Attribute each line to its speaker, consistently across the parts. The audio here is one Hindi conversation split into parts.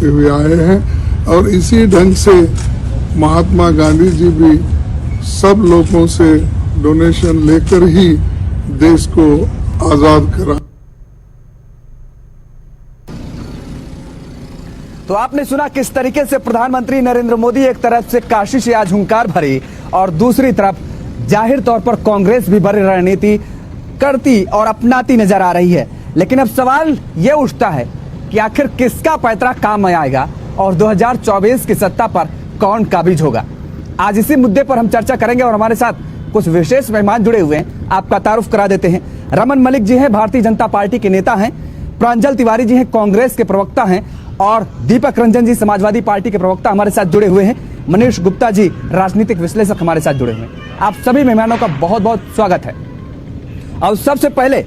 Speaker 1: करते हुए आए हैं और इसी ढंग से महात्मा गांधी जी भी सब लोगों से डोनेशन लेकर ही देश को आजाद करा।
Speaker 2: तो आपने सुना किस तरीके से प्रधानमंत्री नरेंद्र मोदी एक तरफ से काशी से आज हुंकार भरी और दूसरी तरफ जाहिर तौर पर कांग्रेस भी बड़ी रणनीति करती और अपनाती नजर आ रही है। लेकिन अब सवाल यह उठता है कि आखिर किसका पैतरा काम में आएगा और 2024 की सत्ता पर कौन काबिज होगा। आज इसी मुद्दे पर हम चर्चा करेंगे और हमारे साथ कुछ विशेष मेहमान जुड़े हुए हैं। आपका तारुफ करा देते हैं। रमन मलिक जी हैं, भारतीय जनता पार्टी के नेता हैं। प्रांजल तिवारी जी हैं, कांग्रेस के प्रवक्ता हैं। और दीपक रंजन जी, समाजवादी पार्टी के प्रवक्ता, हमारे साथ जुड़े हुए हैं। मनीष गुप्ता जी, राजनीतिक विश्लेषक, हमारे साथ जुड़े हुए हैं। आप सभी मेहमानों का बहुत बहुत स्वागत है। और सबसे पहले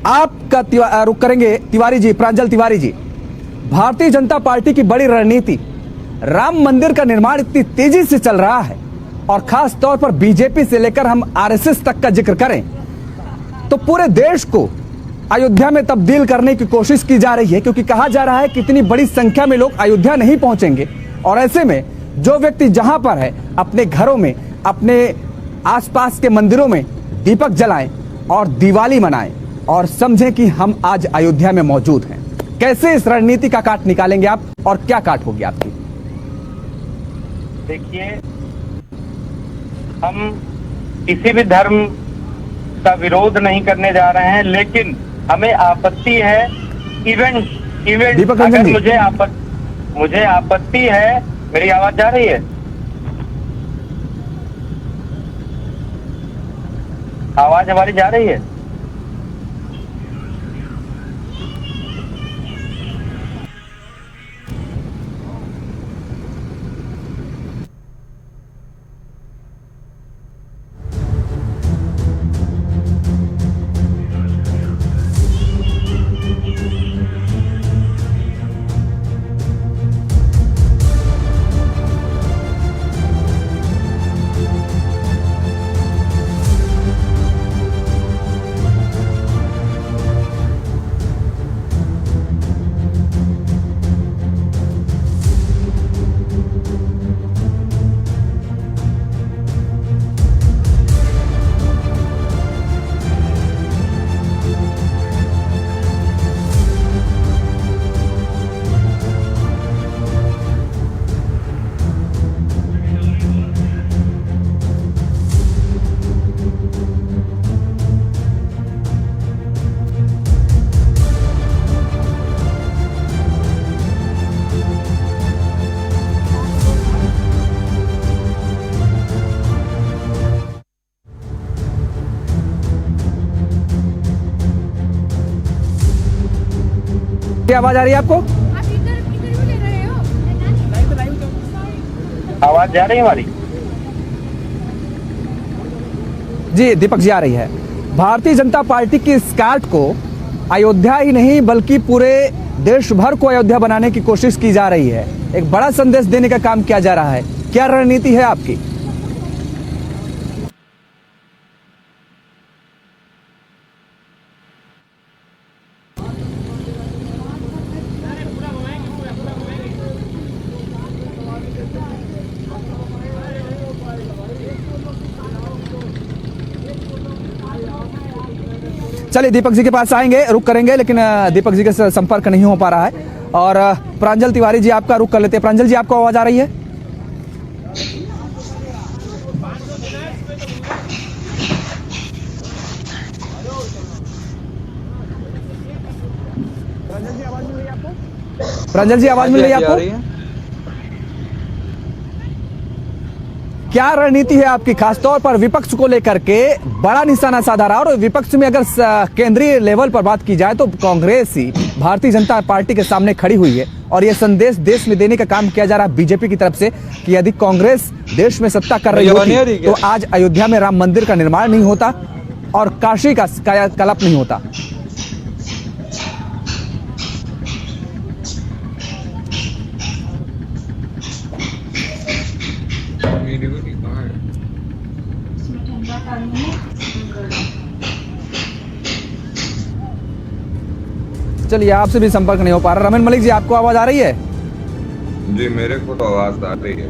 Speaker 2: आपका रुख करेंगे तिवारी जी, प्रांजल तिवारी जी। भारतीय जनता पार्टी की बड़ी रणनीति, राम मंदिर का निर्माण इतनी तेजी से चल रहा है और खास तौर पर बीजेपी से लेकर हम आरएसएस तक का जिक्र करें तो पूरे देश को अयोध्या में तब्दील करने की कोशिश की जा रही है, क्योंकि कहा जा रहा है कि इतनी बड़ी संख्या में लोग अयोध्या नहीं पहुंचेंगे और ऐसे में जो व्यक्ति जहां पर है अपने घरों में, अपने आसपास के मंदिरों में दीपक जलाएं और दिवाली मनाएं और समझें कि हम आज अयोध्या में मौजूद हैं। कैसे इस रणनीति का काट निकालेंगे आप और क्या काट होगी आपकी?
Speaker 3: देखिए, हम किसी भी धर्म का विरोध नहीं करने जा रहे हैं, लेकिन हमें आपत्ति है इवेंट
Speaker 2: दीपक
Speaker 3: अगर
Speaker 2: रंजन जी,
Speaker 3: मुझे आपत्ति है। मेरी आवाज जा रही है? आवाज हमारी जा रही है?
Speaker 2: क्या आवाज आ रही है आपको?
Speaker 4: आप इंटरव्यू ले रहे हो?
Speaker 3: आवाज जा रही है हमारी?
Speaker 2: जी दीपक जी, आ रही है। भारतीय जनता पार्टी की इस काट को अयोध्या ही नहीं बल्कि पूरे देश भर को अयोध्या बनाने की कोशिश की जा रही है। एक बड़ा संदेश देने का काम किया जा रहा है। क्या रणनीति है आपकी? चलिए दीपक जी के पास आएंगे, रुक करेंगे, लेकिन दीपक जी के संपर्क नहीं हो पा रहा है। और प्रांजल तिवारी जी, आपका रुक कर लेते हैं। प्रांजल जी, आपको आवाज आ रही है? प्रांजल जी, आवाज मिल रही है आपको? क्या रणनीति है आपकी, खासतौर पर विपक्ष को लेकर के बड़ा निशाना साधा रहा? और विपक्ष में अगर केंद्रीय लेवल पर बात की जाए तो कांग्रेस ही भारतीय जनता पार्टी के सामने खड़ी हुई है और यह संदेश देश में देने का काम किया जा रहा है बीजेपी की तरफ से कि यदि कांग्रेस देश में सत्ता कर रही होती तो आज अयोध्या में राम मंदिर का निर्माण नहीं होता और काशी का कायाकल्प नहीं होता। चलिए आपसे भी संपर्क नहीं हो पा रहा। रमन मलिक जी, आपको आवाज आ रही है?
Speaker 5: जी, मेरे को तो आवाज आ रही है।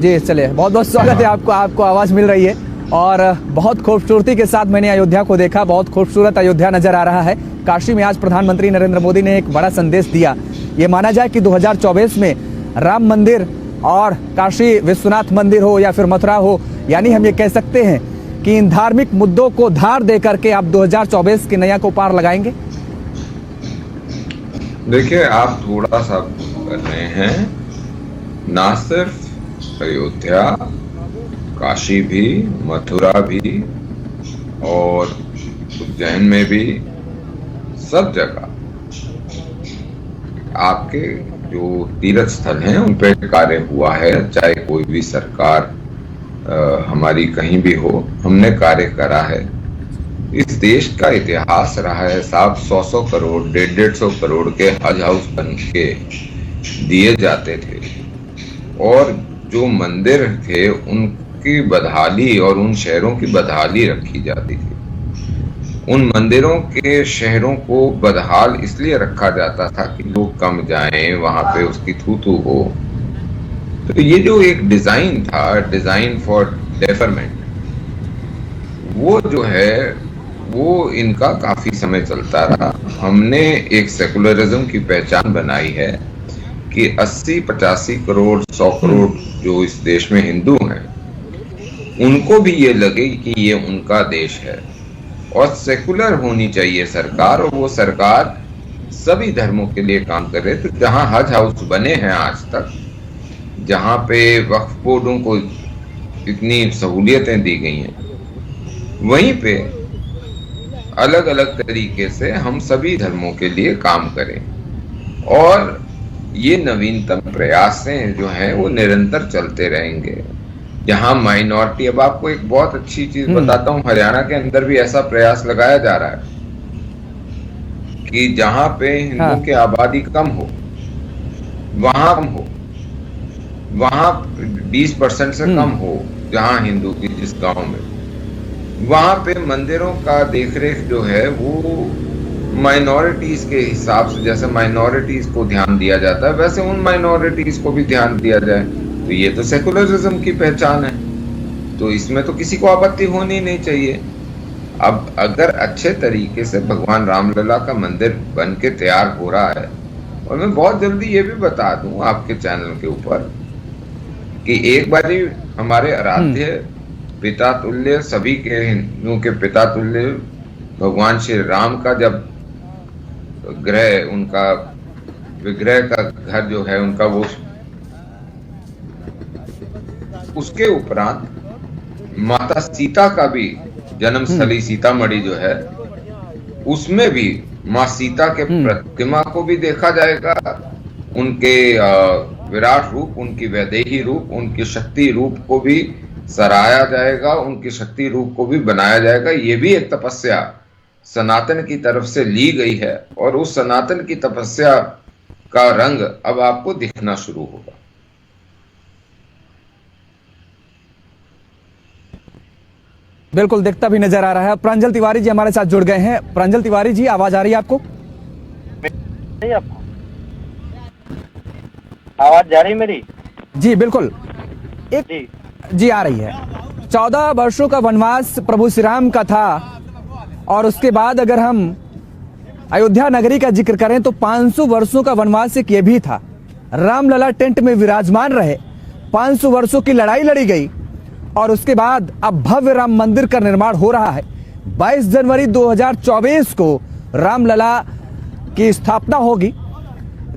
Speaker 2: जी चलिए, बहुत बहुत स्वागत है आपको, आपको आवाज मिल रही है। और बहुत खूबसूरती के साथ मैंने अयोध्या को देखा, बहुत खूबसूरत अयोध्या नजर आ रहा है। काशी में आज प्रधानमंत्री नरेंद्र मोदी ने एक बड़ा संदेश दिया। ये माना जाए कि 2024 में राम मंदिर और काशी विश्वनाथ मंदिर हो या फिर मथुरा हो, यानी हम ये कह सकते हैं कि इन धार्मिक मुद्दों को धार दे करके आप 2024 की नैया को पार लगाएंगे।
Speaker 5: देखिए, आप थोड़ा सा कर रहे हैं, ना सिर्फ अयोध्या, काशी भी, मथुरा भी और उज्जैन में भी, सब जगह आपके जो तीर्थ स्थल हैं उन पे कार्य हुआ है। चाहे कोई भी सरकार हमारी कहीं भी हो, हमने कार्य करा है। इस देश का इतिहास रहा है साहब, 100 करोड़ 150 करोड़ के हज हाउस बन के दिए जाते थे, और जो मंदिर थे उनकी बदहाली और उन शहरों की बदहाली रखी जाती थी। उन मंदिरों के शहरों को बदहाल इसलिए रखा जाता था कि लोग कम जाएं, वहां पे उसकी थू हो। तो ये जो एक डिजाइन था, डिजाइन फॉर डेफरमेंट, वो जो है वो इनका काफी समय चलता रहा। हमने एक सेकुलरिज्म की पहचान बनाई है कि 80-85 करोड़ 100 करोड़ जो इस देश में हिंदू हैं, उनको भी ये लगे कि ये उनका देश है और सेकुलर होनी चाहिए सरकार, और वो सरकार सभी धर्मों के लिए काम करे। तो जहां हज हाउस बने हैं आज तक, जहां पे वक्फ बोर्डों को इतनी सहूलियतें दी गई हैं, वहीं पे अलग अलग तरीके से हम सभी धर्मों के लिए काम करें। और ये नवीनतम प्रयास जो हैं वो निरंतर चलते रहेंगे। जहां माइनॉरिटी, अब आपको एक बहुत अच्छी चीज बताता हूं, हरियाणा के अंदर भी ऐसा प्रयास लगाया जा रहा है कि जहां पे हिंदुओं की आबादी कम हो, वहां 20% से कम हो, जहां हिंदू की जिस गांव में, वहां पे मंदिरों का देखरेख जो है वो माइनॉरिटीज के हिसाब से, जैसे माइनॉरिटीज को ध्यान दिया जाता है वैसे उन माइनॉरिटीज को भी ध्यान दिया जाए। तो ये तो सेकुलरिज्म की पहचान है, तो इसमें तो किसी को आपत्ति होनी नहीं चाहिए। अब अगर अच्छे तरीके से भगवान रामलला का मंदिर बन के तैयार हो रहा है, और मैं बहुत जल्दी ये भी बता दूं आपके चैनल के ऊपर कि एक बारी हमारे आराध्य पिता तुल्य, सभी के हिंदुओं के पिता तुल्य भगवान श्री राम का जब ग्रह, उनका विग्रह का घर जो है उनका, वो उसके उपरांत माता सीता का भी जन्मस्थली सीतामढ़ी जो है, उसमें भी माँ सीता के प्रतिमा को भी देखा जाएगा, उनके विराट रूप, उनकी वैदेही रूप, उनके शक्ति रूप को भी सराहा जाएगा, उनकी शक्ति रूप को भी बनाया जाएगा। ये भी एक तपस्या सनातन की तरफ से ली गई है, और उस सनातन की तपस्या का रंग अब आपको दिखना शुरू होगा।
Speaker 2: बिल्कुल दिखता भी नजर आ रहा है। प्रांजल तिवारी जी हमारे साथ जुड़ गए हैं। प्रांजल तिवारी जी, आवाज आ रही है आपको?
Speaker 3: आवाज जा रही मेरी?
Speaker 2: जी बिल्कुल, जी आ रही है। 14 वर्षों का वनवास प्रभु श्री राम का था, और उसके बाद अगर हम अयोध्या नगरी का जिक्र करें तो 500 वर्षों का वनवास एक ये भी था। रामलला टेंट में विराजमान रहे, 500 वर्षों की लड़ाई लड़ी गई, और उसके बाद अब भव्य राम मंदिर का निर्माण हो रहा है। 22 जनवरी 2024 को रामलला की स्थापना होगी।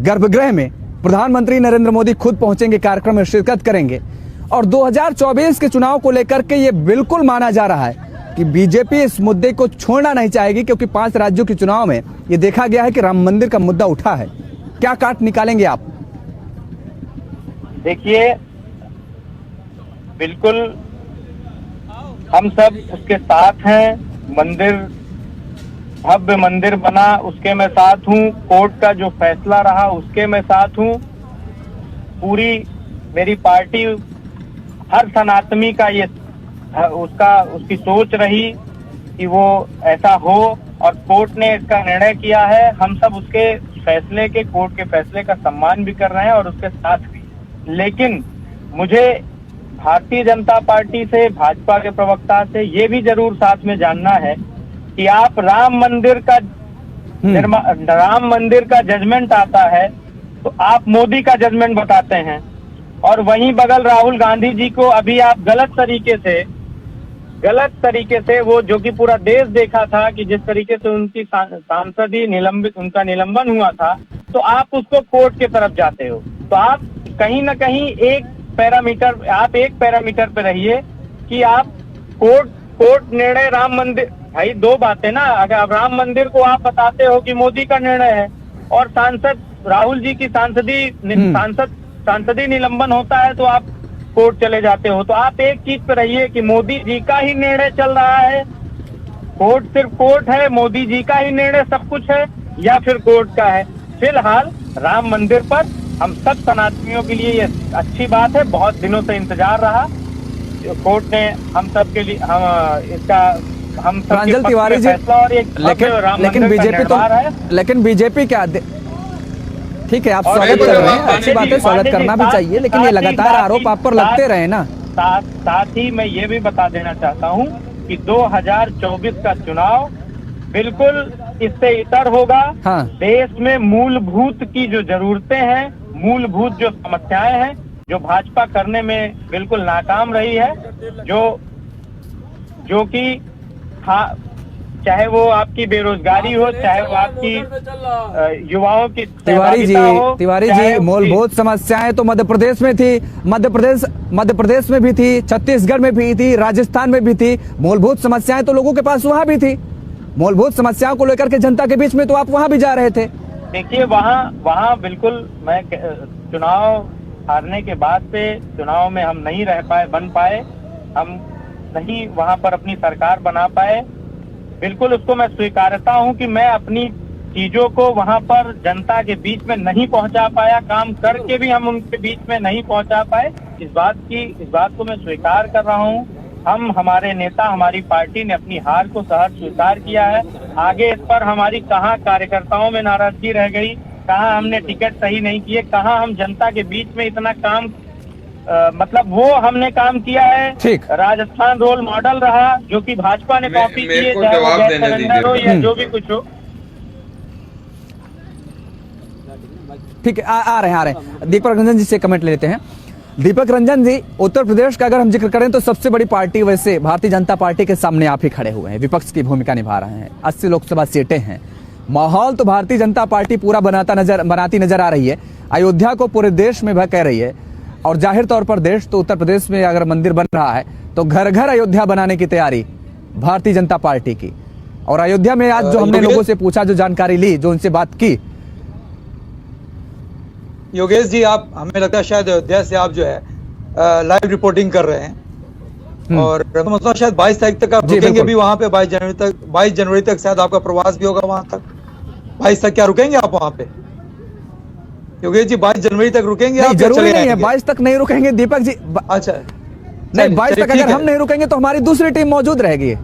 Speaker 2: गर्भगृह में प्रधानमंत्री नरेंद्र मोदी खुद पहुंचेंगे, कार्यक्रम में शिरकत करेंगे। और 2024 के चुनाव को लेकर के ये बिल्कुल माना जा रहा है कि बीजेपी इस मुद्दे को छोड़ना नहीं चाहेगी, क्योंकि 5 राज्यों के चुनाव में ये देखा गया है कि राम मंदिर का मुद्दा उठा है। क्या काट निकालेंगे आप?
Speaker 3: देखिए, बिल्कुल हम सब उसके साथ हैं। मंदिर, भव्य मंदिर बना, उसके मैं साथ हूँ। कोर्ट का जो फैसला रहा उसके मैं साथ हूँ। पूरी मेरी पार्टी, हर सनातनी का ये उसकी सोच रही कि वो ऐसा हो, और कोर्ट ने इसका निर्णय किया है। हम सब उसके फैसले के, कोर्ट के फैसले का सम्मान भी कर रहे हैं और उसके साथ भी। लेकिन मुझे भारतीय जनता पार्टी से, भाजपा के प्रवक्ता से ये भी जरूर साथ में जानना है कि आप राम मंदिर का जजमेंट आता है तो आप मोदी का जजमेंट बताते हैं, और वहीं बगल राहुल गांधी जी को अभी आप गलत तरीके से वो, जो कि पूरा देश देखा था कि जिस तरीके से उनकी सांसदी उनका निलंबन हुआ था, तो आप उसको कोर्ट की तरफ जाते हो। तो आप कहीं ना कहीं एक पैरामीटर पे रहिए कि आप कोर्ट निर्णय, राम मंदिर, भाई दो बातें ना। अगर राम मंदिर को आप बताते हो कि मोदी का निर्णय है और सांसद राहुल जी की सांसदी निलंबन होता है तो आप कोर्ट चले जाते हो। तो आप एक चीज पे रहिए कि मोदी जी का ही निर्णय चल रहा है, कोर्ट सिर्फ कोर्ट है, मोदी जी का ही निर्णय सब कुछ है, या फिर कोर्ट का है। फिलहाल राम मंदिर पर हम सब सनातनियों के लिए ये अच्छी बात है, बहुत दिनों से इंतजार रहा। कोर्ट ने हम सब के लिए हम सब
Speaker 2: प्रांजल तिवारी जी, लेकिन बीजेपी क्या, ठीक है आप स्वागत कर रहे हैं, अच्छी बात है, स्वागत करना भी चाहिए, लेकिन ये लगातार आरोप आप पर लगते रहे ना।
Speaker 3: साथ ही मैं ये भी बता देना चाहता हूँ कि 2024 का चुनाव बिल्कुल इससे इतर होगा।
Speaker 2: हाँ। देश
Speaker 3: में मूलभूत की जो जरूरतें हैं, मूलभूत जो समस्याएं हैं, जो भाजपा करने में बिल्कुल नाकाम रही है, जो कि चाहे वो आपकी बेरोजगारी हो, चाहे वो आपकी युवाओं की
Speaker 2: तिवारी जी मूलभूत समस्याएं तो मध्य प्रदेश में थी, मध्य प्रदेश में भी थी, छत्तीसगढ़ में भी थी, राजस्थान में भी थी। मूलभूत समस्याएं तो लोगों के पास वहां भी थी। मूलभूत समस्याओं को लेकर के जनता के बीच में तो आप वहां भी जा रहे थे।
Speaker 3: देखिए वहाँ बिल्कुल, मैं चुनाव हारने के बाद से चुनाव में हम नहीं बन पाए, हम नहीं वहाँ पर अपनी सरकार बना पाए। बिल्कुल उसको मैं स्वीकारता हूँ कि मैं अपनी चीजों को वहाँ पर जनता के बीच में नहीं पहुँचा पाया, काम करके भी हम उनके बीच में नहीं पहुँचा पाए। इस बात को मैं स्वीकार कर रहा हूँ। हमारे नेता, हमारी पार्टी ने अपनी हार को सहर्ष स्वीकार किया है। आगे इस पर हमारी कहाँ कार्यकर्ताओं में नाराजगी रह गई, कहाँ हमने टिकट सही नहीं किए, कहाँ हम जनता के बीच में इतना काम मतलब वो हमने काम किया है।
Speaker 2: ठीक।
Speaker 3: राजस्थान रोल मॉडल रहा, जो कि भाजपा ने कॉपी की है, चाहे वो गैस सिलेंडर हो या जो भी कुछ हो।
Speaker 2: ठीक है, आ रहे हैं। दीपक रंजन जी से कमेंट लेते हैं। दीपक रंजन जी, उत्तर प्रदेश का अगर हम जिक्र करें तो सबसे बड़ी पार्टी वैसे भारतीय जनता पार्टी के सामने आप ही खड़े हुए हैं, विपक्ष की भूमिका निभा रहे हैं, 80 लोकसभा सीटें हैं। माहौल तो भारतीय जनता पार्टी पूरा बनाती नजर आ रही है। अयोध्या को पूरे देश में कह रही है, और जाहिर तौर पर देश तो उत्तर प्रदेश में अगर मंदिर बन रहा है तो घर घर अयोध्या बनाने की तैयारी भारतीय जनता पार्टी की। और अयोध्या में आज जो हमने लोगों से पूछा, जो जानकारी ली, जो उनसे बात की,
Speaker 6: योगेश जी, आप, हमें लगता है शायद अयोध्या से आप जो है लाइव रिपोर्टिंग कर रहे हैं, और मतलब शायद 22 तारीख तक आप रुकेंगे भी वहां पे। 22 जनवरी तक शायद आपका प्रवास भी होगा वहां तक। 22 तक क्या रुकेंगे आप वहां पे योगेश जी? 22 जनवरी तक रुकेंगे आप?
Speaker 2: जरूरी नहीं है 22 तक नहीं रुकेंगे दीपक जी।
Speaker 6: अच्छा
Speaker 2: नहीं, 22 तक अगर हम नहीं रुकेंगे तो हमारी दूसरी टीम मौजूद रहेगी।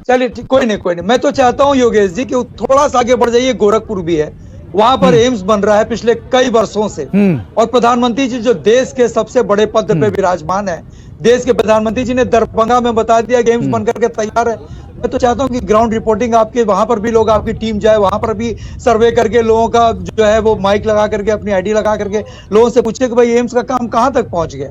Speaker 6: चलिए ठीक, कोई नहीं। मैं तो चाहता हूँ योगेश जी कि थोड़ा सा आगे बढ़ जाइए। गोरखपुर भी है, वहां पर एम्स बन रहा है पिछले कई वर्षों से, और प्रधानमंत्री जी जो देश के सबसे बड़े पद पे विराजमान है, देश के प्रधानमंत्री जी ने दरभंगा में बता दिया कि एम्स बन करके तैयार है। मैं तो चाहता हूं कि ग्राउंड रिपोर्टिंग आपके वहां पर भी लोग, आपकी टीम जाए वहां पर भी, सर्वे करके लोगों का जो है वो माइक लगा करके, अपनी आईडी लगा करके लोगों से पूछे कि भाई एम्स का काम कहां तक पहुंच गया।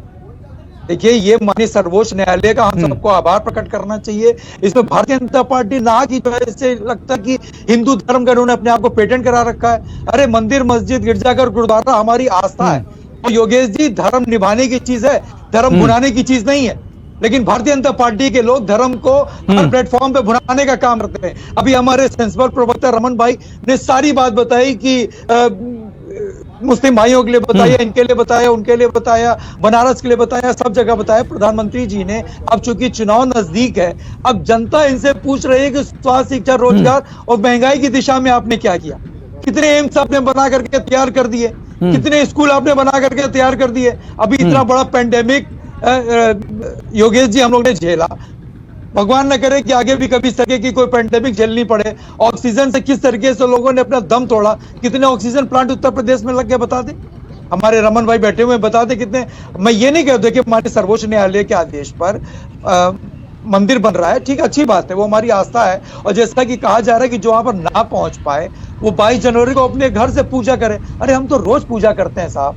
Speaker 6: देखिए, ये माननीय सर्वोच्च न्यायालय का हम सबको आभार प्रकट करना चाहिए। इसमें भारतीय जनता पार्टी ना की जो है, इससे लगता है कि हिंदू धर्म का इन्होंने अपने आप को पेटेंट करा रखा है। अरे मंदिर, मस्जिद, गिरजाघर, गुरुद्वारा हमारी आस्था है। तो योगेश जी, धर्म निभाने की चीज है, धर्म भुनाने की चीज नहीं है। लेकिन भारतीय जनता पार्टी के लोग धर्म को हर प्लेटफॉर्म पे भुनाने का काम करते हैं। अभी हमारे सेंसिबल प्रवक्ता रमन भाई ने सारी बात बताई कि मुस्लिम भाइयों के लिए बताया, इनके लिए बताया, उनके लिए बताया, बनारस के लिए बताया, सब जगह बताया। प्रधानमंत्री जी ने, अब चूंकि चुनाव नजदीक है, अब जनता इनसे पूछ रही है कि स्वास्थ्य, शिक्षा, रोजगार और महंगाई की दिशा में आपने क्या किया। कितने एम्स आपने बना करके तैयार कर दिए, कितने स्कूल आपने बना करके तैयार कर दिए। अभी इतना बड़ा पेंडेमिक योगेश जी हम लोग ने झेला, भगवान न करे कि आगे भी कभी सके कि कोई पेंडेमिक झेलनी पड़े। ऑक्सीजन से किस तरीके से लोगों ने अपना दम तोड़ा, कितने ऑक्सीजन प्लांट उत्तर प्रदेश में लग गए बता दें, हमारे रमन भाई बैठे हुए बता दें कितने। मैं ये नहीं कहता कि हमारे सर्वोच्च न्यायालय के आदेश पर मंदिर बन रहा है, ठीक, अच्छी बात है, वो हमारी आस्था है। और जैसा कि कहा जा रहा है कि जो वहां पर ना पहुंच पाए वो 22 जनवरी को अपने घर से पूजा करे। अरे हम तो रोज पूजा करते हैं साहब,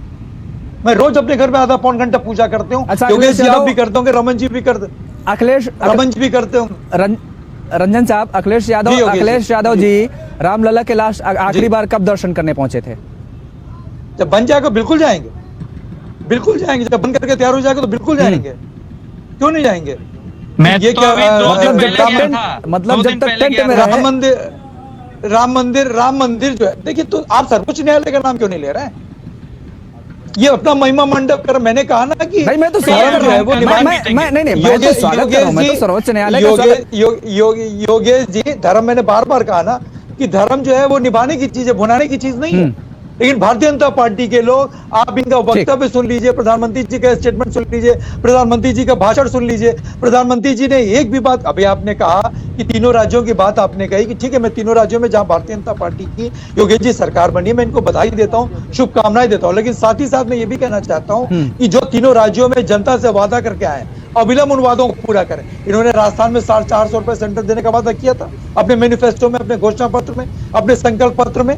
Speaker 6: मैं रोज अपने घर में आधा पौन घंटा पूजा करते हूँ।
Speaker 2: अच्छा,
Speaker 6: योगेश जी आप
Speaker 2: यादव-
Speaker 6: भी करते होंगे, रमन जी भी करते, रमन जी भी करते होंगे।
Speaker 2: रंजन साहब, अखिलेश
Speaker 6: जी,
Speaker 2: यादव,
Speaker 6: योगेश
Speaker 2: अखिलेश यादव जी रामलला के लास्ट आखिरी
Speaker 6: जी।
Speaker 2: बार कब दर्शन करने पहुंचे थे?
Speaker 6: जब बन जाएगा बिल्कुल जाएंगे, बिल्कुल जाएंगे। जब बन करके तैयार हो जाएगा तो बिल्कुल जाएंगे, क्यों नहीं जाएंगे।
Speaker 7: मैं
Speaker 6: ये
Speaker 7: तो
Speaker 6: क्या
Speaker 7: अभी 2 दिन
Speaker 2: मतलब
Speaker 7: पहले
Speaker 2: जब
Speaker 7: गया
Speaker 2: तक
Speaker 7: था,
Speaker 2: मतलब
Speaker 7: 2
Speaker 2: जब
Speaker 7: दिन
Speaker 2: तक
Speaker 7: पहले
Speaker 2: टेंट
Speaker 7: गया
Speaker 2: में
Speaker 7: था।
Speaker 2: रहे।
Speaker 6: राम मंदिर जो है, देखिए, तो आप सर्वोच्च न्यायालय का नाम क्यों नहीं ले रहे हैं? ये अपना महिमा मंडप कर, मैंने कहा ना कि
Speaker 2: भाई मैं तो
Speaker 7: धर्म
Speaker 2: स्वागत कर रहा
Speaker 6: है
Speaker 2: हूं,
Speaker 6: वो
Speaker 2: मैं नहीं मैं तो स्वागत कर रहा हूं, मैं तो सर्वोच्च न्यायालय का स्वागत।
Speaker 6: योगेश जी, धर्म, मैंने बार बार कहा ना कि धर्म जो है वो निभाने की चीज है, भुनाने की चीज नहीं है। लेकिन भारतीय जनता पार्टी के लोग, आप इनका वक्तव्य सुन लीजिए, प्रधानमंत्री जी का स्टेटमेंट सुन लीजिए, प्रधानमंत्री जी का भाषण सुन लीजिए। प्रधानमंत्री जी ने एक भी बात, अभी आपने कहा कि तीनों राज्यों की बात आपने कही कि ठीक है, मैं तीनों राज्यों में जहां भारतीय जनता पार्टी की योगेश जी सरकार बनी है, मैं इनको बधाई देता हूं, शुभकामनाएं देता हूं। लेकिन साथ ही साथ मैं ये भी कहना चाहता हूं कि जो तीनों राज्यों में जनता से वादा करके आए, अविलंब उन वादों को पूरा करें। इन्होंने राजस्थान में 450 रुपए सेंटर देने का वादा किया था अपने मैनिफेस्टो में, अपने घोषणा पत्र में, अपने संकल्प पत्र में।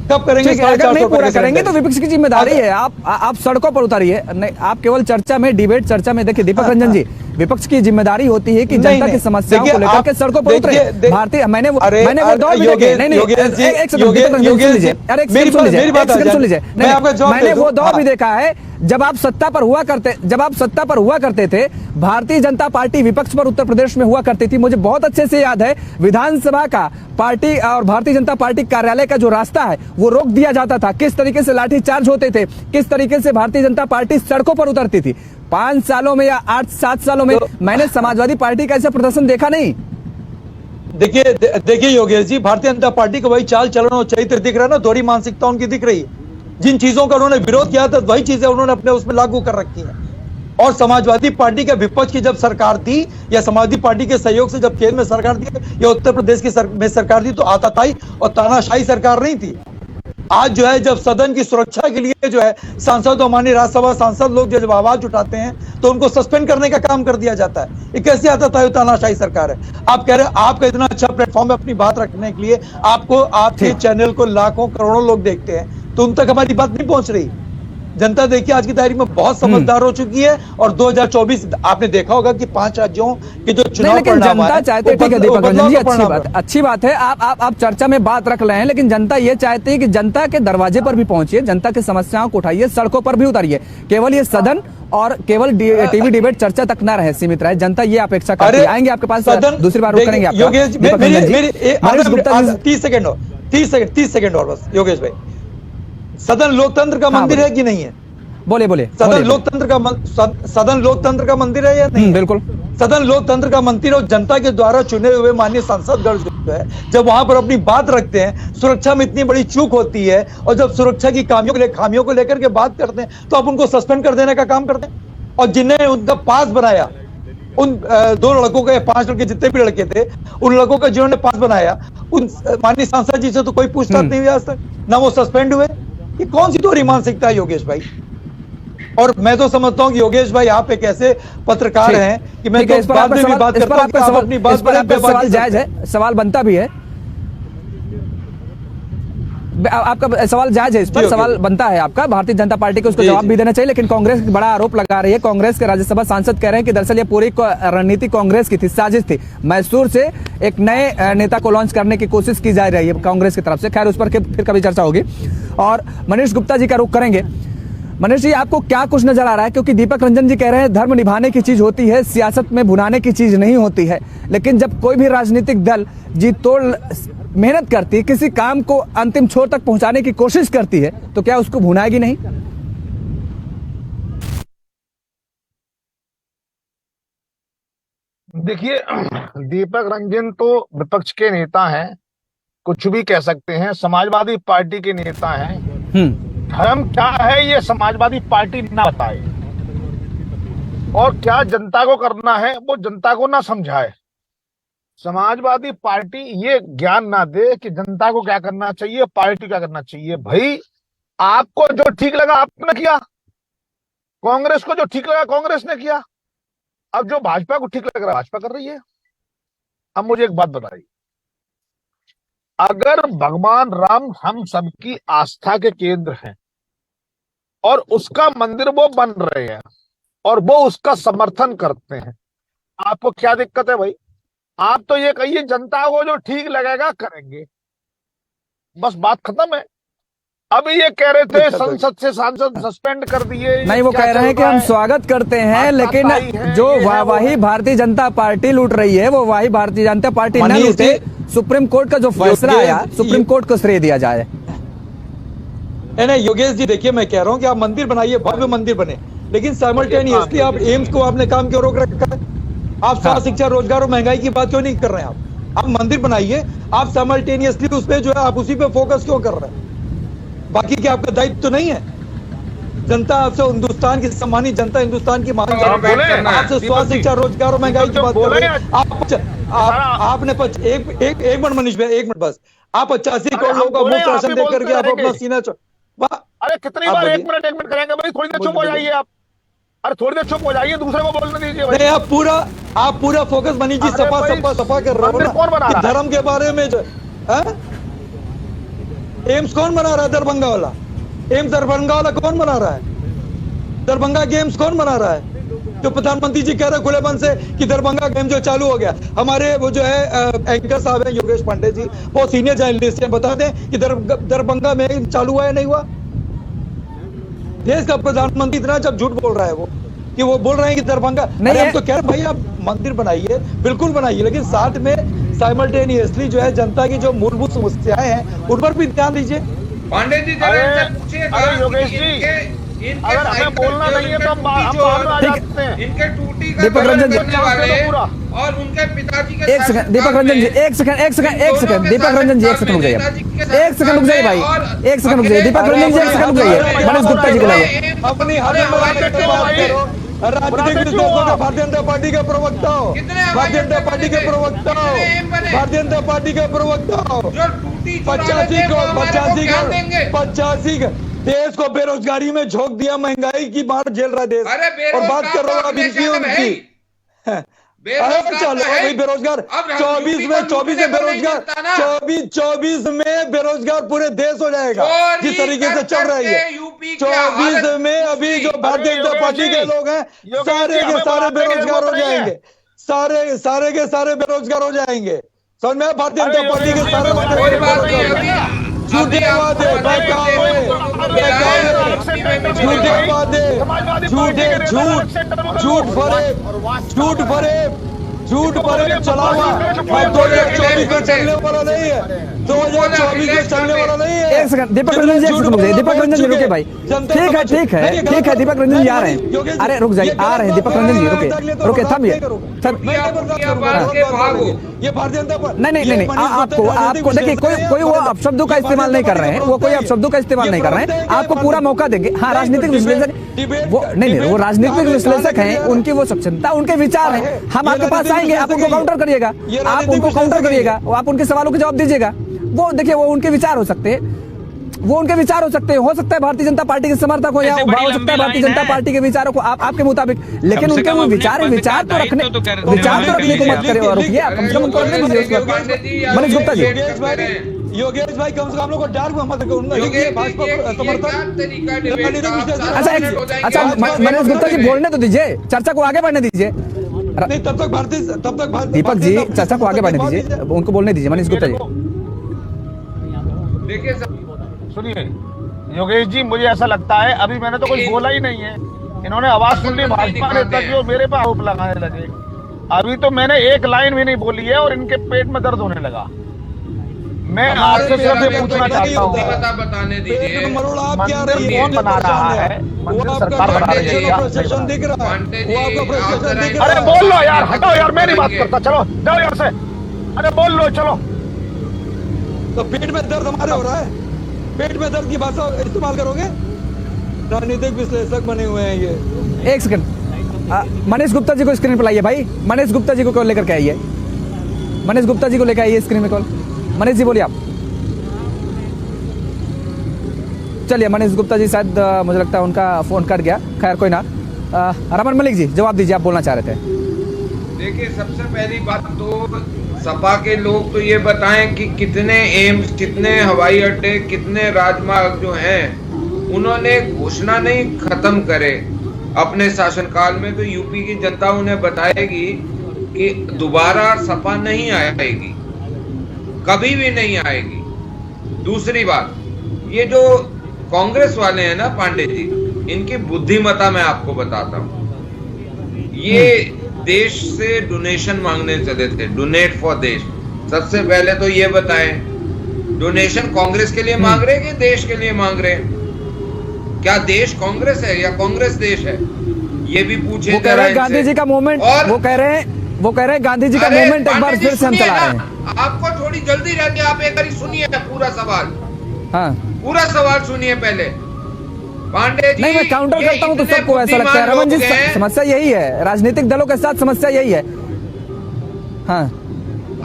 Speaker 6: कब करेंगे?
Speaker 2: ठीक है, अगर नहीं पूरा करेंगे तो विपक्ष की जिम्मेदारी है। आप सड़कों पर उतारिए, नहीं आप केवल चर्चा में, डिबेट चर्चा में। देखिए दीपक रंजन जी, विपक्ष की जिम्मेदारी होती है कि जनता की समस्याओं को लेकर के सड़कों पर उतरे। भारतीय मैंने वो दौर भी देखे, नहीं एक सेकंड दीपक रंजन सुन लीजिए, अरे एक सेकंड सुन लीजिए, मैंने वो दौर भी देखा है जब आप सत्ता पर हुआ करते थे। भारतीय जनता पार्टी विपक्ष पर उत्तर प्रदेश में हुआ करती थी। मुझे बहुत अच्छे से याद है, विधानसभा का पार्टी और भारतीय जनता पार्टी कार्यालय का जो रास्ता है वो रोक दिया जाता था, किस तरीके से लाठीचार्ज होते थे, किस तरीके से भारतीय जनता पार्टी सड़कों पर उतरती थी। 5 सालों में या 8-7 सालों में मैंने समाजवादी पार्टी का ऐसा प्रदर्शन देखा नहीं।
Speaker 6: देखिए योगेश जी, भारतीय जनता पार्टी को वही चाल चलन और चरित्र दिख रहा है ना, दोहरी मानसिकता उनकी दिख रही है। जिन चीजों का उन्होंने विरोध किया था वही चीजें उन्होंने अपने उसमें लागू कर रखी हैं। और समाजवादी पार्टी के विपक्ष की जब सरकार थी, या समाजवादी पार्टी के सहयोग से जब केंद्र में सरकार थी या उत्तर प्रदेश की में सरकार थी, तो आताताई और तानाशाही सरकार नहीं थी। आज जो है, जब सदन की सुरक्षा के लिए जो है सांसद और माननीय राज्यसभा सांसद लोग जब आवाज उठाते हैं तो उनको सस्पेंड करने का काम कर दिया जाता है। ये कैसे आताताई तानाशाही सरकार है? आप कह रहे हैं आपका इतना अच्छा प्लेटफॉर्म है अपनी बात रखने के लिए, आपके चैनल को लाखों करोड़ों लोग देखते हैं, तो उन तक हमारी बात नहीं पहुंच रही। जनता देखिए आज की तारीख में बहुत समझदार हो चुकी है। और 2024 आपने देखा होगा कि 5 राज्यों के जो चुनाव परिणाम
Speaker 2: जनता चाहते, ठीक है दीपक रंजन जी, अच्छी बात है, आप चर्चा में बात रख रहे हैं, लेकिन जनता ये चाहती है कि जनता के दरवाजे पर भी पहुंचिए, जनता की समस्याओं को उठाइए, सड़कों पर भी उतारिए। केवल ये सदन और केवल टीवी डिबेट चर्चा तक ना रहे, सीमित रहे। जनता ये अपेक्षा करती है। आएंगे आपके पास, दूसरी बार रुक करेंगे आपका।
Speaker 6: 30 सेकंड और बस योगेश भाई, सदन लोकतंत्र का मंदिर है कि नहीं है?
Speaker 2: बोले
Speaker 6: सदन लोकतंत्र का मंदिर है या नहीं?
Speaker 2: बिल्कुल
Speaker 6: सदन लोकतंत्र का मंदिर, और जनता के द्वारा चुने हुए माननीय सांसदगण जो है, जब वहां पर अपनी बात रखते हैं, सुरक्षा में इतनी बड़ी चूक होती है, और जब सुरक्षा की खामियों को लेकर के बात करते हैं तो आप उनको सस्पेंड कर देने का काम करते हैं। और जिन्हें उनका पास बनाया, उन 2 लड़कों का, 5 लड़के जितने भी लड़के थे, उन लड़कों का जिन्होंने पास बनाया, उन माननीय सांसद जी से तो कोई पूछताछ नहीं हुई आज तक, ना वो सस्पेंड हुए। ये कौन सी दोहरी मानसिकता है योगेश भाई? और मैं तो समझता हूं कि योगेश भाई आप एक ऐसे पत्रकार हैं कि मैं तो बाद में भी बात करता हूं कि आप अपनी बात पर
Speaker 2: सवाल जायज है, सवाल बनता भी है, आपका सवाल जायज है, इस पर सवाल बनता है आपका। भारतीय जनता पार्टी को उसको जवाब भी देना चाहिए, लेकिन कांग्रेस बड़ा आरोप लगा रही है। कांग्रेस के राज्यसभा सांसद कह रहे हैं कि दरअसल ये पूरी रणनीति कांग्रेस की थी, साजिश थी। मैसूर से एक नए नेता को लॉन्च करने की कोशिश की जा रही है कांग्रेस की तरफ से। खैर उस पर फिर कभी चर्चा होगी। और मनीष गुप्ता जी का रुख करेंगे। मनीष जी, आपको क्या कुछ नजर आ रहा है? क्योंकि दीपक रंजन जी कह रहे हैं धर्म निभाने की चीज होती है, सियासत में भुनाने की चीज नहीं होती है। लेकिन जब कोई भी राजनीतिक दल जी तोड़ मेहनत करती है, किसी काम को अंतिम छोर तक पहुंचाने की कोशिश करती है, तो क्या उसको भुनाएगी नहीं?
Speaker 8: देखिए, दीपक रंजन तो विपक्ष के नेता हैं, कुछ भी कह सकते हैं, समाजवादी पार्टी के नेता हैं। धर्म क्या है ये समाजवादी पार्टी ना बताए, और क्या जनता को करना है वो जनता को ना समझाए। समाजवादी पार्टी ये ज्ञान ना दे कि जनता को क्या करना चाहिए, पार्टी क्या करना चाहिए। भाई आपको जो ठीक लगा आपने किया, कांग्रेस को जो ठीक लगा कांग्रेस ने किया, अब जो भाजपा को ठीक लग रहा है भाजपा कर रही है। अब मुझे एक बात बताइए, अगर भगवान राम हम सबकी आस्था के केंद्र हैं और उसका मंदिर वो बन रहे हैं और वो उसका समर्थन करते हैं, आपको क्या दिक्कत है भाई? आप तो ये कहिए जनता को जो ठीक लगेगा करेंगे, बस बात खत्म है। अभी ये कह रहे थे संसद से सांसद सस्पेंड कर दिए,
Speaker 2: नहीं, वो कह रहे हैं कि हम स्वागत करते हैं, लेकिन जो वाही भारतीय जनता पार्टी लूट रही है वो वाही भारतीय जनता पार्टी न लूटे। सुप्रीम कोर्ट का जो फैसला आया, सुप्रीम कोर्ट को श्रेय दिया जाए।
Speaker 6: नहीं योगेश जी, देखिए मैं कह रहा हूँ कि आप मंदिर बनाइए, भव्य मंदिर बने, लेकिन साइमल्टेनियसली आप एम्स को आपने काम क्यों रोक रखा है? आप स्वास्थ्य, शिक्षा, रोजगार और महंगाई की बात क्यों नहीं कर रहे हैं? आप मंदिर बनाइए, आप साइमल्टेनियसली उस पे जो है आप उसी पे फोकस क्यों कर रहे हैं? बाकी क्या आपका दायित्व तो नहीं है? जनता आपसे, हिंदुस्तान की सम्मानित जनता हिंदुस्तान की मांग आपसे स्वास्थ्य, शिक्षा, रोजगार और महंगाई की बात कर रहे हैं। आपने एक मिनट मनीष भाई, एक मिनट बस, आप 85 करोड़ लोगों का मुफ्त राशन दे करके आप अपना सीना
Speaker 8: अरे कितनी बार एक मिनट करेंगे भाई? थोड़ी देर चुप हो जाइए आप। अरे थोड़ी देर चुप हो जाइए, दूसरे को बोलने दीजिए भाई।
Speaker 6: आप पूरा फोकस मनीष जी सफा कर रहे हो ना, धर्म के बारे में जो एम्स कौन बना रहा है? दरभंगा वाला एम्स, दरभंगा वाला कौन बना रहा है? दरभंगा के एम्स कौन बना रहा है? जो प्रधानमंत्री जी कह रहे खुले मन से कि दरभंगा गेम जो चालू हो गया। हमारे वो जो है एंकर साहब हैं योगेश पांडे जी, वो सीनियर जर्नलिस्ट हैं, बता दें कि दरभंगा में चालू हुआ या नहीं हुआ? देश का प्रधानमंत्री इतना जब झूठ बोल रहा है वो कि वो बोल रहे हैं कि दरभंगा नहीं है। हम तो कह रहे भाई आप मंदिर बनाइए, बिल्कुल बनाइए, लेकिन साथ में साइमल्टेनियसली जो है जनता की जो मूलभूत समस्याएं हैं उन पर भी ध्यान दीजिए।
Speaker 5: पांडे जी,
Speaker 8: अरे योगेश जी, अगर हमें बोलना नहीं है तो हम बाद में आ जाते हैं।
Speaker 5: इनके टूटी का
Speaker 2: दीपक रंजन जी
Speaker 5: और उनके पिताजी के
Speaker 2: एक सेकंड, दीपक रंजन जी एक सेकंड, दीपक रंजन जी एक सेकंड रुक जाइए, एक सेकंड रुक जाइए भाई, एक सेकंड रुक जाइए, दीपक रंजन जी एक सेकंड रुक जाइए, मनीष गुप्ता जी को लाइए।
Speaker 6: अपनी राजनीतिक विश्लेषकों का भारतीय जनता पार्टी के प्रवक्ता हो, भारतीय जनता पार्टी के प्रवक्ता हो, भारतीय जनता पार्टी के प्रवक्ता हो, 85 देश को बेरोजगारी में झोंक दिया, महंगाई की मार झेल रहा है देश, और बात कर रहा हूँ अब इनकी उनकी। चलो भाई बेरोजगार 24 में बेरोजगार 24 में बेरोजगार पूरे देश हो जाएगा जिस तरीके से चल रही है। 24 में अभी जो भारतीय जनता पार्टी के लोग हैं सारे के सारे बेरोजगार हो जाएंगे, सारे के सारे बेरोजगार हो जाएंगे। समझ में? भारतीय जनता पार्टी के सारे झूठे वादे, झूठ भरे चला हुआ 2024 में चलने वाला नहीं है, 2024 में चलने वाला नहीं है।
Speaker 2: एक सेकंड दीपक रंजन जी, दीपक रंजन जी रुके भाई, ठीक है दीपक रंजन जी आ रहे हैं, अरे रुक जाइए, आ रहे हैं दीपक रंजन जी, रुके थमिए।
Speaker 6: ये भारतीय जनता
Speaker 2: नहीं, आपको देखिए कोई वो अपशब्दों का इस्तेमाल नहीं कर रहे हैं, वो कोई अपशब्दों का इस्तेमाल नहीं कर रहे हैं, आपको पूरा मौका देंगे। हाँ, राजनीतिक विश्लेषक वो नहीं, वो राजनीतिक विश्लेषक हैं, उनकी वो सक्षमता, उनके विचार हैं, हम आपके पास आएंगे, आप उनको काउंटर करिएगा, आप उनको काउंटर करिएगा, आप उनके सवालों के जवाब दीजिएगा। वो देखिए वो उनके विचार हो सकते हैं, हो सकता है भारतीय जनता पार्टी के समर्थक हो या हो सकता है भारतीय जनता पार्टी के विचारों को आपके मुताबिक, लेकिन उनके वो विचार तो रखने को मत करें। और रुकिए, कम से कम उनको रखने दीजिए। मनीष गुप्ता जी,
Speaker 6: योगेश भाई कम से कम हम लोग को डाल मत भाजपा समर्थक।
Speaker 2: अच्छा मनीष गुप्ता जी बोलने तो दीजिए, चर्चा को आगे बढ़ने दीजिए।
Speaker 6: नहीं, तब तक भारतीय
Speaker 2: दीपक जी चर्चा को आगे बढ़ने दीजिए, उनको बोलने दीजिए। मनीष गुप्ता जी
Speaker 5: देखिए,
Speaker 8: सुनिए योगेश जी, मुझे ऐसा लगता है अभी मैंने तो कुछ बोला ही नहीं है, इन्होंने आवाज सुन ली भाजपा नेता की और मेरे पे आरोप लगाने लगे। अभी तो मैंने एक लाइन भी नहीं बोली है और इनके पेट में दर्द होने लगा। मैं आपसे सिर्फ ये पूछना चाहता हूँ,
Speaker 5: बताने दीजिए,
Speaker 8: मंदिर कौन बना रहा है? मंदिर सरकार बना रही है। अरे बोल लो यार, हटाओ यार, मैं नहीं बात करता, चलो जाओ यहाँ से। अरे बोल लो, चलो।
Speaker 6: तो पेट में दर्द हमारे हो रहा है, पेट में दर्द की भाषा इस्तेमाल करोगे? राजनीतिक विश्लेषक बने हुए हैं ये।
Speaker 2: एक सेकंड, मनीष गुप्ता जी को स्क्रीन पर लाइए भाई, मनीष गुप्ता जी को लेकर के आइए। मनीष गुप्ता जी को लेकर आइए स्क्रीन में कॉल। मनीष जी बोलिए आप। चलिए मनीष गुप्ता जी शायद मुझे लगता है उनका फोन कट गया, खैर कोई ना। रमन मलिक जी जवाब दीजिए, आप बोलना चाह रहे थे।
Speaker 5: देखिए, सबसे पहली बात तो सपा के लोग तो ये बताएं कि कितने एम्स, कितने हवाई अड्डे, कितने राजमार्ग जो हैं उन्होंने घोषणा नहीं खत्म करे अपने शासनकाल में, तो यूपी की जनता उन्हें बताएगी कि दोबारा सपा नहीं आएगी, कभी भी नहीं आएगी। दूसरी बात, ये जो कांग्रेस वाले हैं ना पांडे जी, इनकी बुद्धिमत्ता मैं आपको बताता हूं। ये देश से डोनेशन मांगने चले थे, डोनेट फॉर देश। सबसे पहले तो ये बताएं, डोनेशन कांग्रेस के लिए मांग रहे हैं कि देश के लिए मांग रहे हैं? क्या देश कांग्रेस है या कांग्रेस देश है? ये भी पूछे।
Speaker 2: वो कह रहे हैं गांधी जी का मूवमेंट,
Speaker 5: और
Speaker 2: वो कह रहे हैं गांधी जी का मूवमेंट एक बार फिर से हम चला रहे हैं।
Speaker 5: आपको थोड़ी जल्दी रहती है, आप एक बार सुनिए पूरा सवाल।
Speaker 2: हाँ,
Speaker 5: पूरा सवाल सुनिए पहले पांडे जी।
Speaker 2: नहीं मैं काउंटर करता हूं तो सबको ऐसा लगता है। रमन जी समस्या यही है, राजनीतिक दलों के साथ समस्या यही है। हाँ,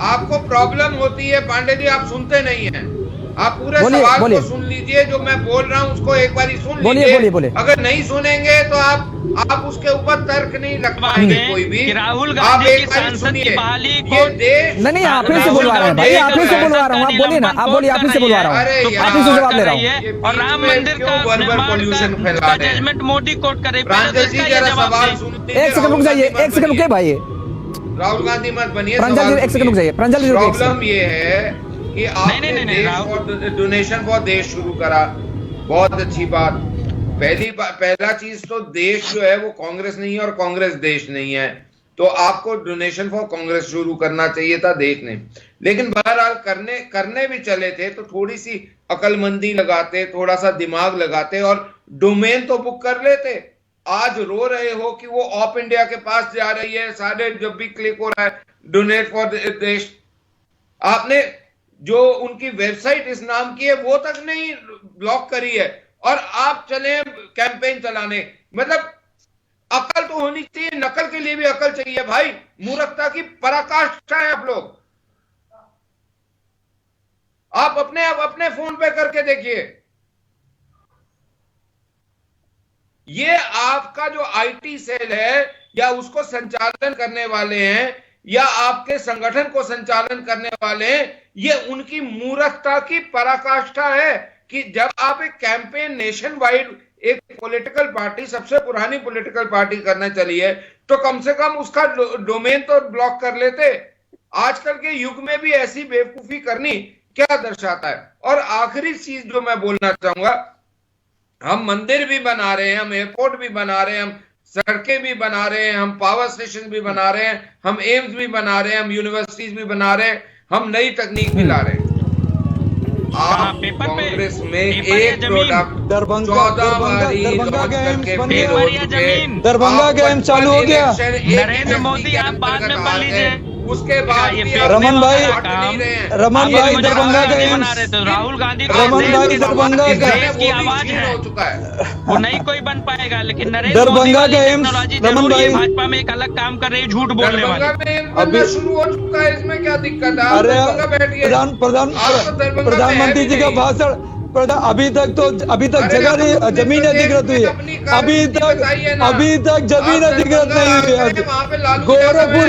Speaker 5: आपको प्रॉब्लम होती है पांडे जी, आप सुनते नहीं हैं। आप पूरे सवाल को सुन लीजिए, जो मैं बोल रहा हूं उसको एक बार सुन लीजिए।
Speaker 2: बोलिए।
Speaker 5: अगर नहीं सुनेंगे तो आप उसके ऊपर तर्क नहीं रख पाएंगे कोई भी।
Speaker 7: राहुल गांधी की संसद की बहाली को
Speaker 5: देश
Speaker 2: नहीं आप ही से बुलवा रहे हैं भाई, आप ही से बुलवा रहा हूँ, आप बोलिए ना, आप बोलिए, आप ही से बुलवा रहा हूँ, आप ही से जवाब ले रहा हूँ।
Speaker 7: और राम मंदिर का जजमेंट मोदी कोर्ट करे।
Speaker 2: एक सेकंड रुक जाइए, एक सेकंड रुके भाई,
Speaker 5: राहुल गांधी मत बनिए।
Speaker 2: प्रांजल जी एक सेकंड रुक जाइए, प्रांजल जी
Speaker 5: प्रॉब्लम ये है कि आपने डोनेशन फॉर देश शुरू करा, बहुत अच्छी बात। पहला चीज तो देश जो है वो कांग्रेस नहीं है और कांग्रेस देश नहीं है, तो आपको डोनेशन फॉर कांग्रेस शुरू करना चाहिए था, देश ने। लेकिन बहरहाल करने भी चले थे तो थोड़ी सी अकलमंदी लगाते, थोड़ा सा दिमाग लगाते और डोमेन तो बुक कर लेते। आज रो रहे हो कि वो ऑफ इंडिया के पास जा रही है, सारे जब भी क्लिक हो रहा है डोनेट फॉर देश। आपने जो उनकी वेबसाइट इस नाम की है वो तक नहीं ब्लॉक करी है और आप चले कैंपेन चलाने। मतलब अकल तो होनी चाहिए, नकल के लिए भी अकल चाहिए भाई। मूर्खता की पराकाष्ठा है आप लोग। आप अपने फोन पे करके देखिए। ये आपका जो आईटी सेल है या उसको संचालन करने वाले हैं या आपके संगठन को संचालन करने वाले हैं, ये उनकी मूर्खता की पराकाष्ठा है कि जब आप एक कैंपेन नेशन वाइड एक पॉलिटिकल पार्टी, सबसे पुरानी पॉलिटिकल पार्टी करने चली है, तो कम से कम उसका डोमेन तो ब्लॉक कर लेते। आजकल के युग में भी ऐसी बेवकूफी करनी क्या दर्शाता है। और आखिरी चीज जो मैं बोलना चाहूंगा, हम मंदिर भी बना रहे हैं, हम एयरपोर्ट भी बना रहे हैं, हम सड़कें भी बना रहे हैं, हम पावर स्टेशन भी बना रहे हैं, हम एम्स भी बना रहे हैं, हम यूनिवर्सिटीज भी बना रहे हैं, हम नई तकनीक भी ला रहे हैं। आप कांग्रेस में एक प्रोडक्ट
Speaker 6: दरभंगा का एम्स चालू हो गया।
Speaker 7: नरेंद्र मोदी आप बाद में बन लीजिए।
Speaker 5: उसके बाद
Speaker 6: रमन भाई दरभंगा का
Speaker 7: बना रहे थे। राहुल गांधी
Speaker 6: दरभंगा
Speaker 7: की आवाज है,
Speaker 5: हो चुका है,
Speaker 7: वो नहीं कोई बन पाएगा। लेकिन नरेंद्र
Speaker 6: दरभंगा का एम्स, रमन भाई
Speaker 7: भाजपा में एक अलग काम कर रही है, झूठ बोलने वाले।
Speaker 5: अभी शुरू हो चुका है, इसमें क्या दिक्कत है?
Speaker 6: अरे प्रधानमंत्री जी का भाषण, अभी तक जगह नहीं, जमीन अधिकृत हुई है, अभी तक जमीन अधिकृत नहीं हुई है। गोरखपुर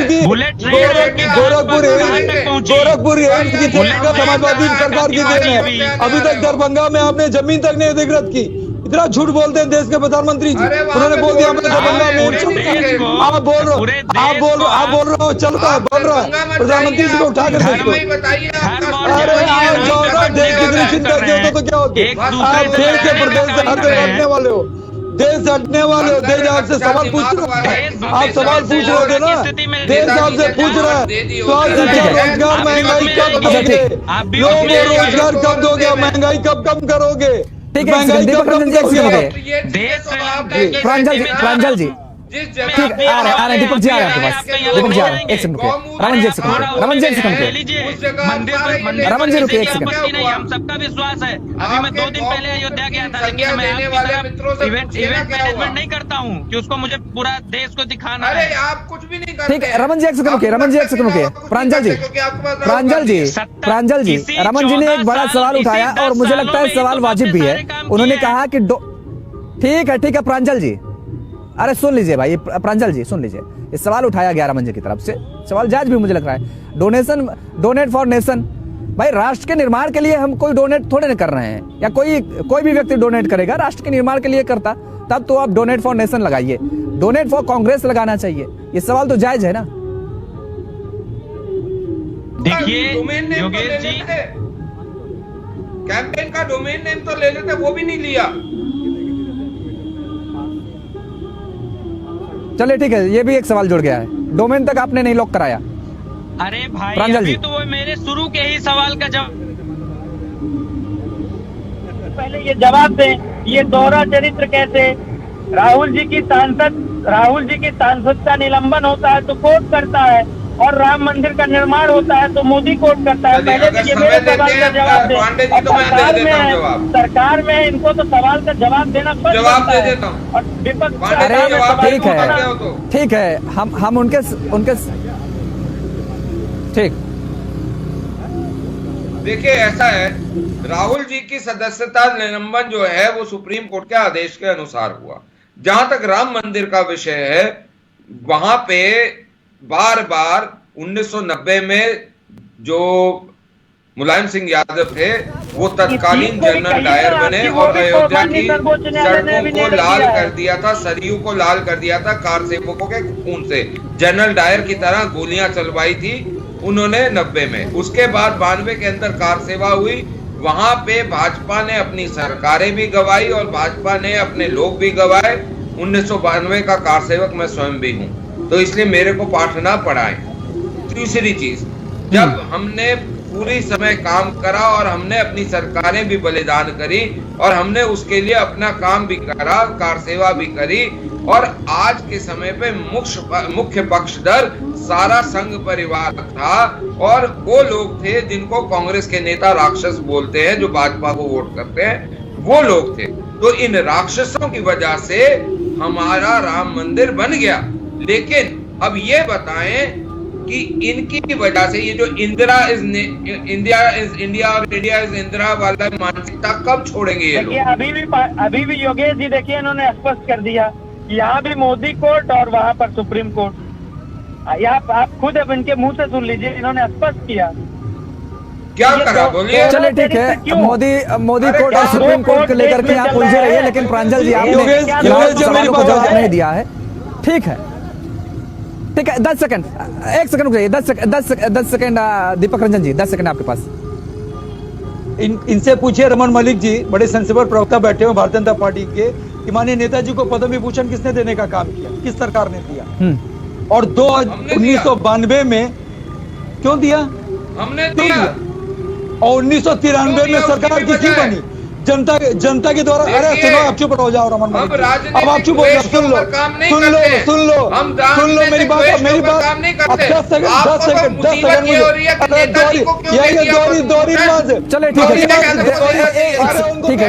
Speaker 6: एम्स की समाजवादी सरकार की देन है, अभी तक दरभंगा में आपने जमीन तक नहीं अधिकृत की। इतना झूठ बोलते हैं देश के प्रधानमंत्री जी। उन्होंने बोल दिया हमने दरभंगा में, आप बोल रहे हो चलता है, बोल रहा है प्रधानमंत्री जी को उठा कर देखो। अरे आप जो देश की इतनी चिंता करते हो तो क्या होते? आप देश के प्रदेश से हटने वाले हो, देश से हटने वाले हो। देश आपसे सवाल पूछ रहा है, आप सवाल पूछ रहे हो ना, देश आपसे पूछ रहा है स्वास्थ्य, शिक्षा, रोजगार, महंगाई कब दोगे? लोगों को रोजगार कब दोगे? महंगाई कब कम करोगे?
Speaker 2: ठीक है, प्रांजल जी
Speaker 7: जिस
Speaker 2: ठीक
Speaker 7: जगह
Speaker 2: है, आ रहे हैं दीपक जी, आ रहे हैं आपके पास। दीपक जी आ रहे हैं, एक सेकंड रुकिए, रमन जी एक सेकंड रुकिए, रमन जी एक सेकंड रुकिए, रमन जी रुकिए एक सेकंड।
Speaker 7: हम सबका विश्वास है। अभी मैं 2 दिन पहले अयोध्या गया था, लेकिन मैं इवेंट मैनेजमेंट नहीं करता हूँ कि उसको मुझे पूरा देश को दिखाना है।
Speaker 5: अरे आप कुछ भी नहीं करते।
Speaker 2: ठीक है, रमन जी एक सेकंड रुकिए, रमन जी एक सेकंड रुकिए, प्रांजल जी, प्रांजल जी, रमन जी ने एक बड़ा सवाल उठाया और मुझे लगता है सवाल वाजिब भी है। उन्होंने कहा कि ठीक है प्रांजल जी, अरे सुन लीजिए भाई, प्रांजल जी सुन लीजिए, ये सवाल उठाया गया रमन जी की तरफ से, सवाल जायज भी मुझे लग रहा है। डोनेट फॉर नेशन, भाई राष्ट्र के निर्माण के लिए हम कोई डोनेट थोड़े न कर रहे हैं, या कोई भी व्यक्ति डोनेट करेगा राष्ट्र के निर्माण के लिए करता, तब तो आप डोनेट फॉर नेशन लगाइए, डोनेट फॉर कांग्रेस लगाना चाहिए, ये सवाल तो जायज है ना।
Speaker 7: देखिए योगेश जी,
Speaker 5: कैंपेन का डोमेन नेम तो ले लेते, वो भी नहीं लिया।
Speaker 2: चलिए ठीक है, ये भी एक सवाल जुड़ गया है, डोमेन तक आपने नहीं लॉक कराया।
Speaker 7: अरे भाई
Speaker 2: प्रांजल
Speaker 7: अभी
Speaker 2: जी,
Speaker 7: तो वो मेरे शुरू के ही सवाल का जवाब,
Speaker 3: पहले ये जवाब दें, ये दोहरा चरित्र कैसे? राहुल जी की सांसद का निलंबन होता है तो कोर्ट करता है, और राम मंदिर का निर्माण होता है तो मोदी कोर्ट करता है। पहले तो ये मेरे सवाल का जवाब दें। सरकार में इनको तो सवाल का जवाब देना
Speaker 5: जवाब दे देता हूँ।
Speaker 3: और विपक्ष
Speaker 2: ठीक है, हम उनके ठीक।
Speaker 5: देखिए ऐसा है, राहुल जी की सदस्यता निलंबन जो है वो सुप्रीम कोर्ट के आदेश के अनुसार हुआ। जहां तक राम मंदिर का विषय है, वहां पे बार बार 1990 में जो मुलायम सिंह यादव थे वो तत्कालीन जनरल डायर बने और अयोध्या की सड़कों को लाल कर दिया था, सरयू को लाल कर दिया था कार सेवकों के खून से, जनरल डायर की तरह गोलियां चलवाई थी उन्होंने 90 में। उसके बाद 92 के अंदर कार सेवा हुई, वहां पे भाजपा ने अपनी सरकारें भी गवाई और भाजपा ने अपने लोग भी गवाए। 1992 का कार सेवक मैं स्वयं भी हूं, तो इसलिए मेरे को पाठ ना पढ़ाएं। दूसरी चीज, जब हमने पूरी समय काम करा और हमने अपनी सरकारें भी बलिदान करी और हमने उसके लिए अपना काम भी करा, कार सेवा भी करी, और आज के समय पे मुख्य पक्षधर सारा संघ परिवार था और वो लोग थे जिनको कांग्रेस के नेता राक्षस बोलते हैं, जो भाजपा को वोट करते हैं, वो लोग थे। तो इन राक्षसों की वजह से हमारा राम मंदिर बन गया। लेकिन अब ये बताएं कि इनकी वजह से ये जो इंदिरा इज इंडिया और इंडिया इज इंदिरा वाला मानसिकता कब छोड़ेंगे ये लोग?
Speaker 3: अभी भी योगेश जी देखिए, इन्होंने स्पष्ट कर दिया कि यहाँ भी मोदी कोर्ट और वहाँ पर सुप्रीम कोर्ट। आप खुद अब इनके मुंह से सुन लीजिए, इन्होंने स्पष्ट किया।
Speaker 5: क्या करा बोलिए?
Speaker 2: चलिए ठीक है, मोदी कोर्ट और सुप्रीम कोर्ट को लेकर के आप उलझे रहिए, लेकिन प्रांजल जी आपने सवालों को जवाब नहीं दिया है। ठीक है 10 सेकंड, 1 सेकंड रुकिए, 10 सेकंड दीपक रंजन जी, 10 सेकंड आपके पास।
Speaker 6: इनसे पूछिए, रमन मलिक जी बड़े सेंसिबल प्रवक्ता बैठे हुए भारतीय जनता पार्टी के, कि माननीय नेताजी को पद्म विभूषण किसने देने का काम किया, किस सरकार ने दिया, और 1992 में क्यों दिया?
Speaker 5: हमने दिया।
Speaker 6: और 1993 में सरकार किसकी बनी? जनता के द्वारा। अरे सुनो, आप चुप हो जाओ रमन मलिक, अब आप चुप हो जाओ, सुन लो मेरी बात। अब 10 सेकंड
Speaker 2: चले ठीक है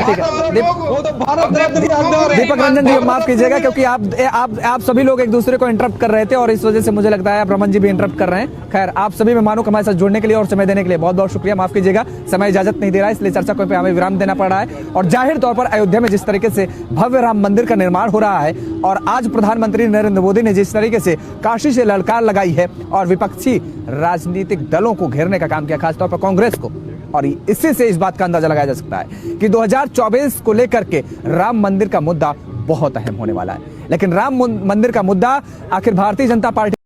Speaker 2: दीपक रंजन जी माफ कीजिएगा, क्योंकि आप सभी लोग एक दूसरे को इंटरप्ट कर रहे थे और इस वजह से मुझे लगता है आप रमन जी भी इंटरप्ट कर रहे हैं। खैर, आप सभी मेहमानों को हमारे साथ जुड़ने के लिए और समय देने के लिए बहुत बहुत शुक्रिया। माफ कीजिएगा, समय इजाजत नहीं दे रहा है, इसलिए चर्चा को हमें विराम देना पड़ रहा है। और जाहिर तौर पर अयोध्या में जिस तरीके से भव्य राम मंदिर का निर्माण हो रहा है और आज प्रधानमंत्री नरेंद्र मोदी ने जिस तरीके से काशी से ललकार लगाई है और विपक्षी राजनीतिक दलों को घेरने का काम किया, खासतौर पर कांग्रेस को, और इसी से इस बात का अंदाजा लगाया जा सकता है कि 2024 को लेकर के राम मंदिर का मुद्दा बहुत अहम होने वाला है। लेकिन राम मंदिर का मुद्दा आखिर भारतीय जनता पार्टी